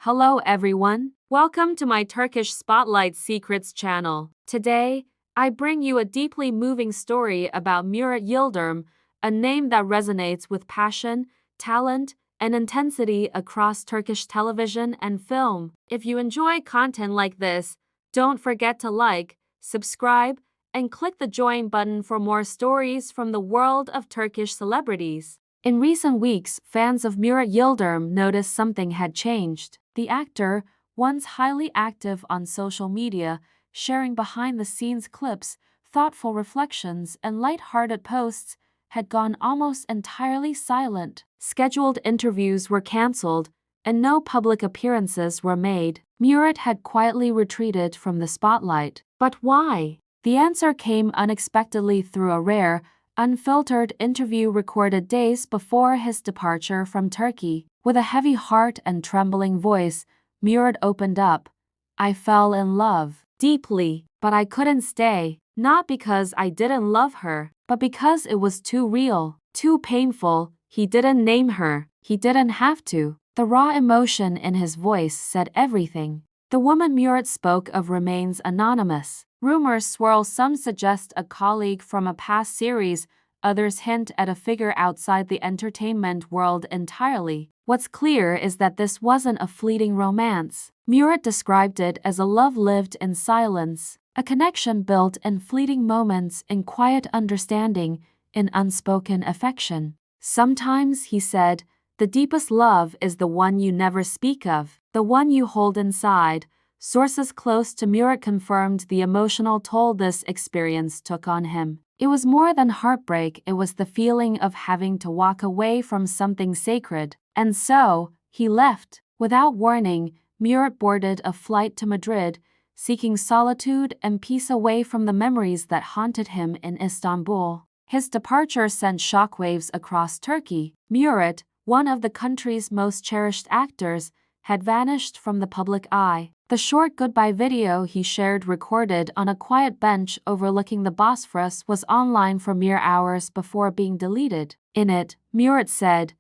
Hello everyone, welcome to my Turkish Spotlight Secrets channel. Today, I bring you a deeply moving story about Murat Yıldırım, a name that resonates with passion, talent, and intensity across Turkish television and film. If you enjoy content like this, don't forget to like, subscribe, and click the join button for more stories from the world of Turkish celebrities. In recent weeks, fans of Murat Yıldırım noticed something had changed. The actor, once highly active on social media, sharing behind-the-scenes clips, thoughtful reflections, and light-hearted posts, had gone almost entirely silent. Scheduled interviews were cancelled, and no public appearances were made. Murat had quietly retreated from the spotlight. But why? The answer came unexpectedly through a rare, unfiltered interview recorded days before his departure from Turkey. With a heavy heart and trembling voice, Murat opened up. "I fell in love deeply, but I couldn't stay, not because I didn't love her, but because it was too real, too painful." He didn't name her, he didn't have to. The raw emotion in his voice said everything. The woman Murat spoke of remains anonymous. Rumors swirl, some suggest a colleague from a past series, others hint at a figure outside the entertainment world entirely. What's clear is that this wasn't a fleeting romance. Murat described it as a love lived in silence, a connection built in fleeting moments, in quiet understanding, in unspoken affection. Sometimes, he said, the deepest love is the one you never speak of, the one you hold inside. Sources close to Murat confirmed the emotional toll this experience took on him. It was more than heartbreak, it was the feeling of having to walk away from something sacred. And so, he left. Without warning, Murat boarded a flight to Madrid, seeking solitude and peace away from the memories that haunted him in Istanbul. His departure sent shockwaves across Turkey. Murat, one of the country's most cherished actors, had vanished from the public eye. The short goodbye video he shared, recorded on a quiet bench overlooking the Bosphorus, was online for mere hours before being deleted. In it, Murat said,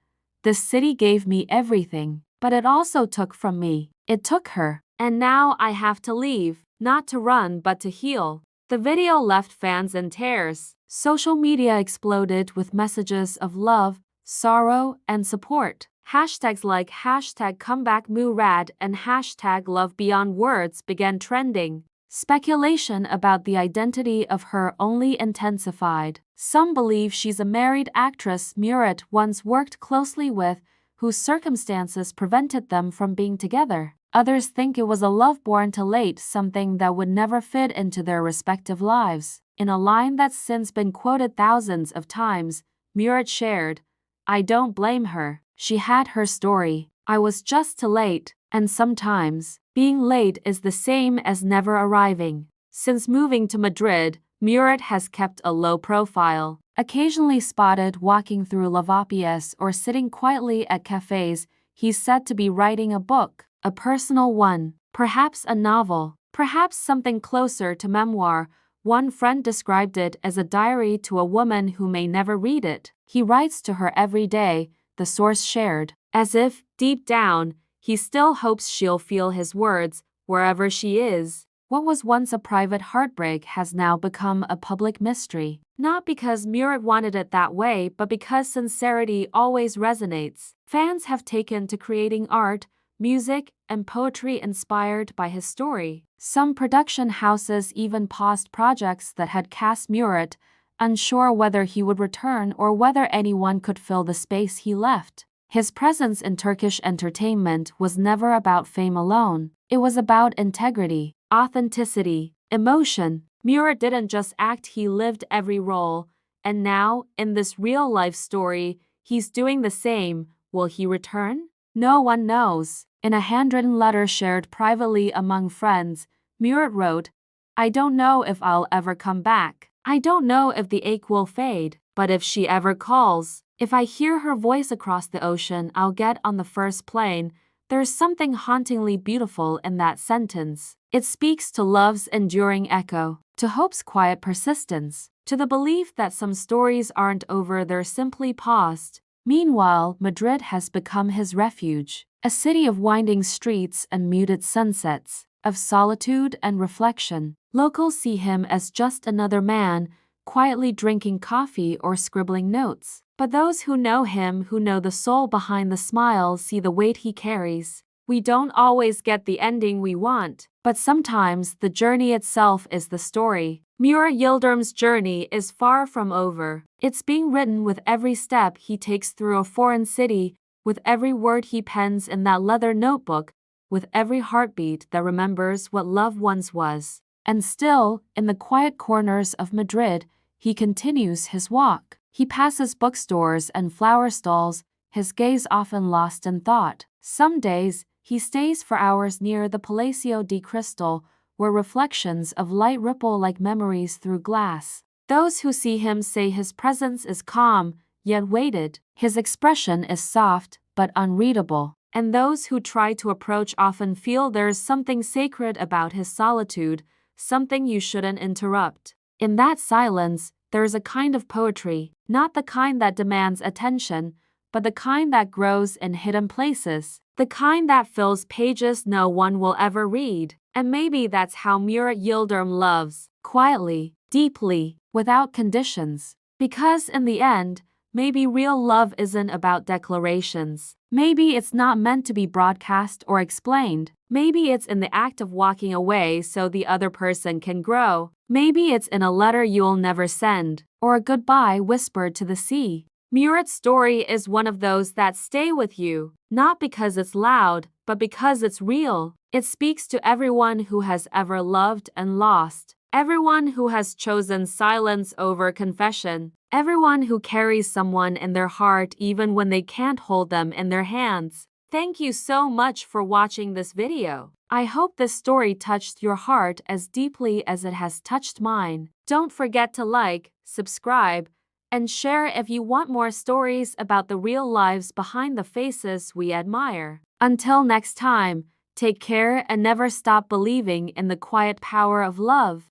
"This city gave me everything, but it also took from me. It took her. And now I have to leave, not to run but to heal." The video left fans in tears. Social media exploded with messages of love, sorrow, and support. Hashtags like #ComebackMurad and #LoveBeyondWords began trending. Speculation about the identity of her only intensified. Some believe she's a married actress Murat once worked closely with, whose circumstances prevented them from being together. Others think it was a love born too late, something that would never fit into their respective lives. In a line that's since been quoted thousands of times, Murat shared, "I don't blame her. She had her story. I was just too late." And sometimes, being late is the same as never arriving. Since moving to Madrid, Murat has kept a low profile. Occasionally spotted walking through lavapiés or sitting quietly at cafes, he's said to be writing a book, a personal one, perhaps a novel, perhaps something closer to memoir. One friend described it as a diary to a woman who may never read it. He writes to her every day, the source shared, as if, deep down, he still hopes she'll feel his words, wherever she is. What was once a private heartbreak has now become a public mystery. Not because Murat wanted it that way, but because sincerity always resonates. Fans have taken to creating art, music, and poetry inspired by his story. Some production houses even paused projects that had cast Murat, unsure whether he would return or whether anyone could fill the space he left. His presence in Turkish entertainment was never about fame alone. It was about integrity, authenticity, emotion. Murat didn't just act, he lived every role. And now, in this real-life story, he's doing the same. Will he return? No one knows. In a handwritten letter shared privately among friends, Murat wrote, "I don't know if I'll ever come back. I don't know if the ache will fade, but if she ever calls, if I hear her voice across the ocean, I'll get on the first plane." There's something hauntingly beautiful in that sentence. It speaks to love's enduring echo, to hope's quiet persistence, to the belief that some stories aren't over, they're simply paused. Meanwhile, Madrid has become his refuge, a city of winding streets and muted sunsets, of solitude and reflection. Locals see him as just another man, quietly drinking coffee or scribbling notes. But those who know him, who know the soul behind the smile, see the weight he carries. We don't always get the ending we want, but sometimes the journey itself is the story. Murat Yıldırım's journey is far from over. It's being written with every step he takes through a foreign city, with every word he pens in that leather notebook, with every heartbeat that remembers what love once was. And still, in the quiet corners of Madrid, he continues his walk. He passes bookstores and flower stalls, his gaze often lost in thought. Some days, he stays for hours near the Palacio de Cristal, where reflections of light ripple like memories through glass. Those who see him say his presence is calm, yet weighted. His expression is soft, but unreadable. And those who try to approach often feel there's something sacred about his solitude, something you shouldn't interrupt. In that silence, there's a kind of poetry, not the kind that demands attention, but the kind that grows in hidden places, the kind that fills pages no one will ever read. And maybe that's how Murat Yıldırım loves, quietly, deeply, without conditions. Because in the end, maybe real love isn't about declarations. Maybe it's not meant to be broadcast or explained. Maybe it's in the act of walking away so the other person can grow. Maybe it's in a letter you'll never send, or a goodbye whispered to the sea. Murat's story is one of those that stay with you, not because it's loud, but because it's real. It speaks to everyone who has ever loved and lost, everyone who has chosen silence over confession, everyone who carries someone in their heart even when they can't hold them in their hands. Thank you so much for watching this video. I hope this story touched your heart as deeply as it has touched mine. Don't forget to like, subscribe, and share if you want more stories about the real lives behind the faces we admire. Until next time, take care and never stop believing in the quiet power of love.